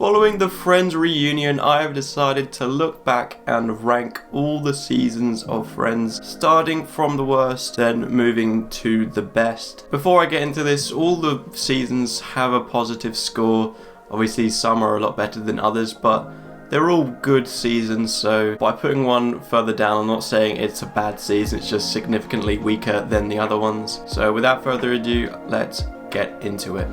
Following the Friends reunion, I have decided to look back and rank all the seasons of Friends, starting from the worst, then moving to the best. Before I get into this, all the seasons have a positive score. Obviously, some are a lot better than others, but they're all good seasons, so by putting one further down, I'm not saying it's a bad season, it's just significantly weaker than the other ones. So without further ado, let's get into it.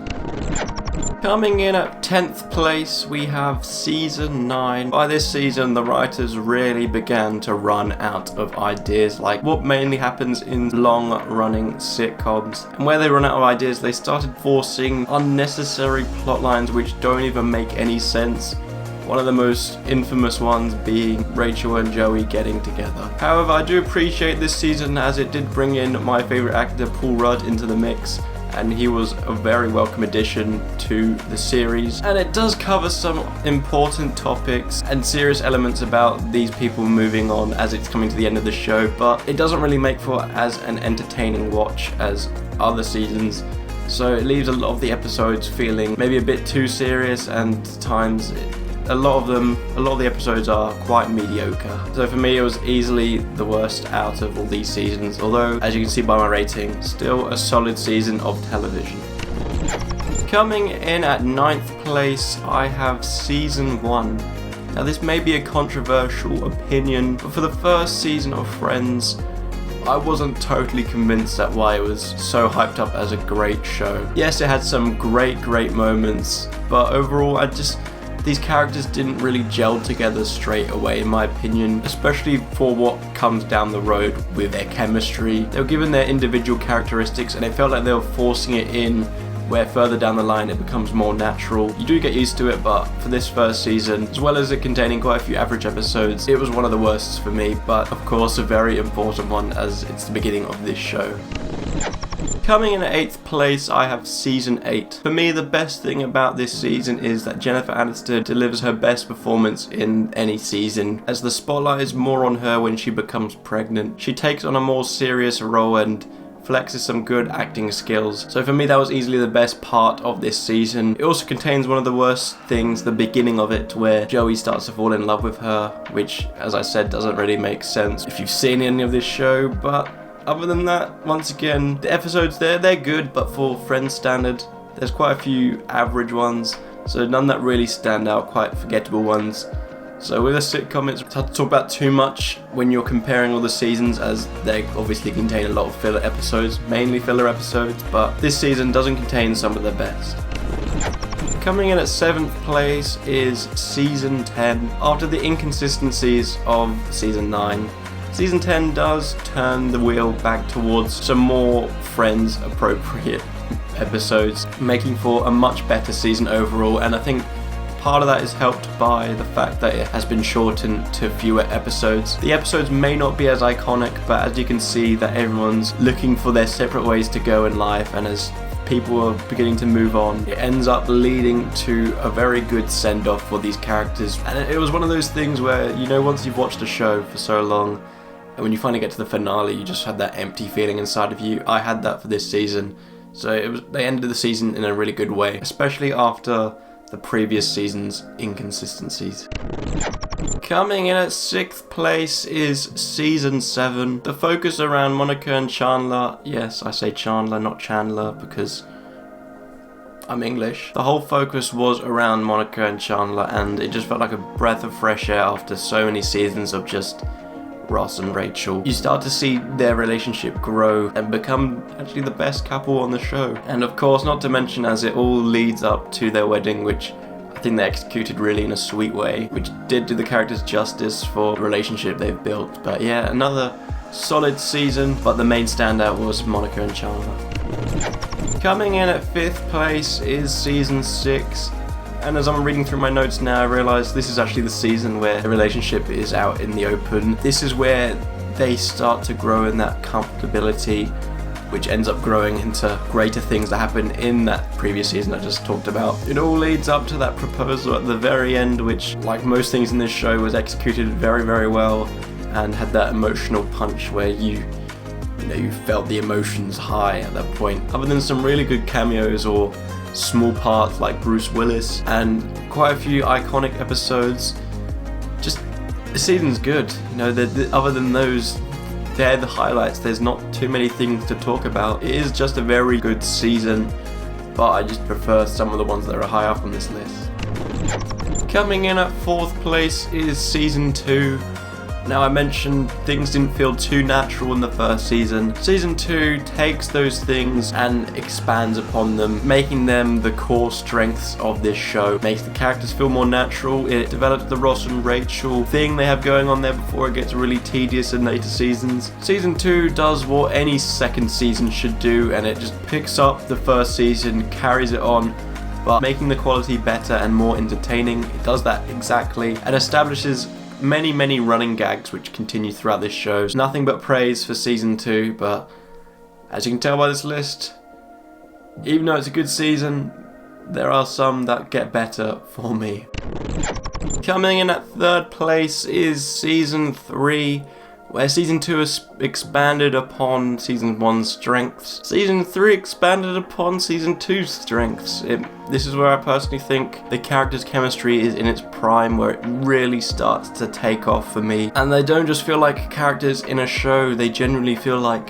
Coming in at 10th place, we have Season 9. By this season, the writers really began to run out of ideas, like what mainly happens in long-running sitcoms. And where they run out of ideas, they started forcing unnecessary plot lines which don't even make any sense. One of the most infamous ones being Rachel and Joey getting together. However, I do appreciate this season as it did bring in my favourite actor, Paul Rudd, into the mix. And he was a very welcome addition to the series. And it does cover some important topics and serious elements about these people moving on as it's coming to the end of the show, but it doesn't really make for as an entertaining watch as other seasons. So it leaves a lot of the episodes feeling maybe a bit too serious, and times a lot of the episodes are quite mediocre. So for me, it was easily the worst out of all these seasons, although as you can see by my rating, still a solid season of television. Coming in at 9th place, I have Season 1. Now this may be a controversial opinion, but for the first season of Friends, I wasn't totally convinced at why it was so hyped up as a great show. Yes, it had some great moments, but overall these characters didn't really gel together straight away, in my opinion, especially for what comes down the road with their chemistry. They were given their individual characteristics and it felt like they were forcing it in, where further down the line it becomes more natural. You do get used to it, but for this first season, as well as it containing quite a few average episodes, it was one of the worst for me, but of course a very important one as it's the beginning of this show. Coming in at 8th place, I have Season 8. For me, the best thing about this season is that Jennifer Aniston delivers her best performance in any season, as the spotlight is more on her when she becomes pregnant. She takes on a more serious role and flexes some good acting skills. So for me, that was easily the best part of this season. It also contains one of the worst things, the beginning of it, where Joey starts to fall in love with her, which, as I said, doesn't really make sense if you've seen any of this show, but other than that, once again, the episodes they're good, but for Friends standard, there's quite a few average ones, so none that really stand out, quite forgettable ones. So with a sitcom, it's hard to talk about too much when you're comparing all the seasons, as they obviously contain a lot of filler episodes, mainly filler episodes, but this season doesn't contain some of the best. Coming in at 7th place is Season 10. After the inconsistencies of Season 9, Season 10 does turn the wheel back towards some more Friends appropriate episodes, making for a much better season overall, and I think part of that is helped by the fact that it has been shortened to fewer episodes. The episodes may not be as iconic, but as you can see that everyone's looking for their separate ways to go in life, and as people are beginning to move on, it ends up leading to a very good send-off for these characters. And it was one of those things where, you know, once you've watched a show for so long, and when you finally get to the finale, you just had that empty feeling inside of you. I had that for this season. So they ended the season in a really good way, especially after the previous season's inconsistencies. Coming in at 6th place is Season 7. The focus around Monica and Chandler, yes, I say Chandler, not Chandler, because I'm English. The whole focus was around Monica and Chandler, and it just felt like a breath of fresh air after so many seasons of just Ross and Rachel. You start to see their relationship grow and become actually the best couple on the show. And of course, not to mention, as it all leads up to their wedding, which I think they executed really in a sweet way, which did do the characters justice for the relationship they've built. But yeah, another solid season, but the main standout was Monica and Chandler. Coming in at 5th place is Season 6. And as I'm reading through my notes now, I realise this is actually the season where the relationship is out in the open. This is where they start to grow in that comfortability, which ends up growing into greater things that happen in that previous season I just talked about. It all leads up to that proposal at the very end, which, like most things in this show, was executed very well and had that emotional punch where you felt the emotions high at that point. Other than some really good cameos or small parts like Bruce Willis and quite a few iconic episodes. Just, the season's good. You know, other than those, they're the highlights. There's not too many things to talk about. It is just a very good season, but I just prefer some of the ones that are high up on this list. Coming in at 4th place is Season 2. Now, I mentioned things didn't feel too natural in the first season. Season 2 takes those things and expands upon them, making them the core strengths of this show. Makes the characters feel more natural. It develops the Ross and Rachel thing they have going on there before it gets really tedious in later seasons. Season 2 does what any second season should do, and it just picks up the first season, carries it on, but making the quality better and more entertaining. It does that exactly, and establishes many running gags which continue throughout this show. There's nothing but praise for Season 2, but as you can tell by this list, even though it's a good season, there are some that get better for me. Coming in at 3rd place is Season 3, where Season 2 has expanded upon Season 1's strengths. Season 3 expanded upon Season 2's strengths. This is where I personally think the characters' chemistry is in its prime, where it really starts to take off for me. And they don't just feel like characters in a show, they genuinely feel like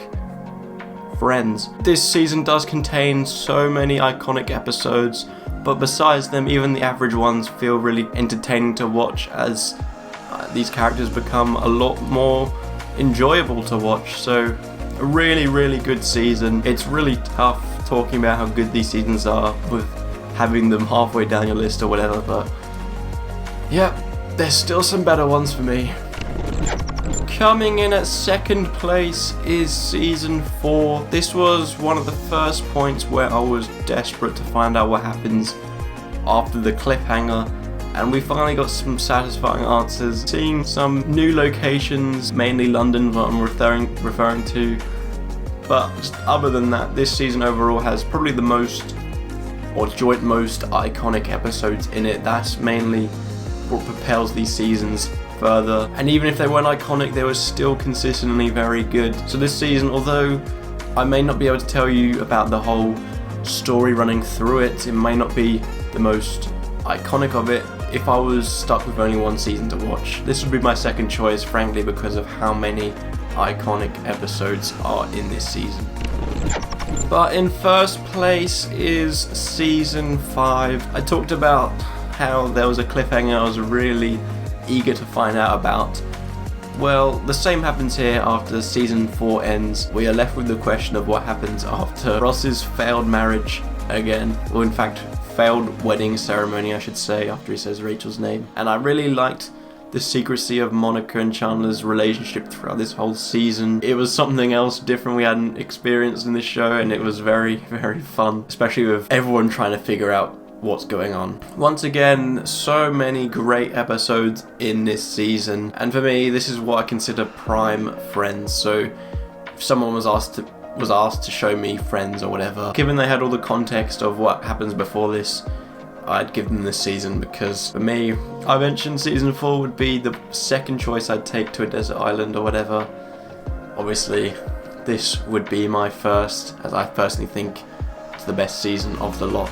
friends. This season does contain so many iconic episodes, but besides them, even the average ones feel really entertaining to watch as these characters become a lot more enjoyable to watch. So a really good season. It's really tough talking about how good these seasons are with having them halfway down your list or whatever, but yeah, there's still some better ones for me. Coming in at 2nd place is Season 4. This was one of the first points where I was desperate to find out what happens after the cliffhanger, and we finally got some satisfying answers. Seeing some new locations, mainly London, what I'm referring to. But just other than that, this season overall has probably the most, or joint most, iconic episodes in it. That's mainly what propels these seasons further. And even if they weren't iconic, they were still consistently very good. So this season, although I may not be able to tell you about the whole story running through it, it may not be the most iconic of it. If I was stuck with only one season to watch, this would be my second choice, frankly, because of how many iconic episodes are in this season. But in 1st place is Season 5. I talked about how there was a cliffhanger I was really eager to find out about. Well, the same happens here after Season 4 ends. We are left with the question of what happens after Ross's failed marriage again, or in fact failed wedding ceremony, I should say, after he says Rachel's name. And I really liked the secrecy of Monica and Chandler's relationship throughout this whole season. It was something else different we hadn't experienced in this show, and it was very fun, especially with everyone trying to figure out what's going on. Once again, so many great episodes in this season, and for me, this is what I consider prime Friends. So if someone was asked to show me Friends or whatever, given they had all the context of what happens before this, I'd give them this season, because for me, I mentioned Season 4 would be the second choice I'd take to a desert island or whatever. Obviously, this would be my first, as I personally think it's the best season of the lot.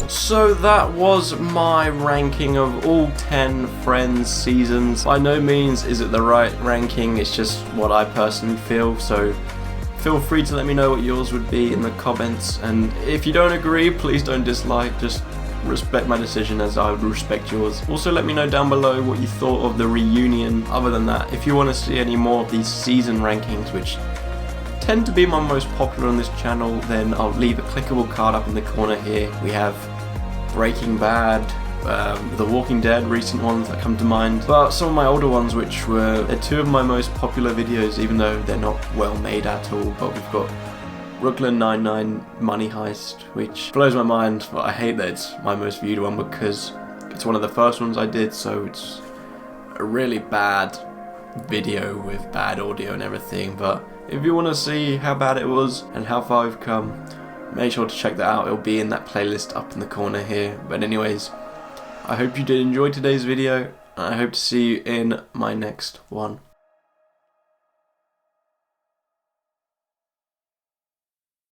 So that was my ranking of all 10 Friends seasons. By no means is it the right ranking, it's just what I personally feel, so feel free to let me know what yours would be in the comments, and if you don't agree, please don't dislike, just respect my decision as I would respect yours. Also let me know down below what you thought of the reunion. Other than that, if you want to see any more of these season rankings, which tend to be my most popular on this channel, then I'll leave a clickable card up in the corner here. We have Breaking Bad, The Walking Dead, recent ones that come to mind, but some of my older ones, which were two of my most popular videos, even though they're not well made at all. But we've got Brooklyn Nine-Nine Money Heist, which blows my mind, but I hate that it's my most viewed one because it's one of the first ones I did, so it's a really bad video with bad audio and everything. But if you want to see how bad it was and how far I've come, make sure to check that out. It'll be in that playlist up in the corner here. But anyways, I hope you did enjoy today's video, and I hope to see you in my next one.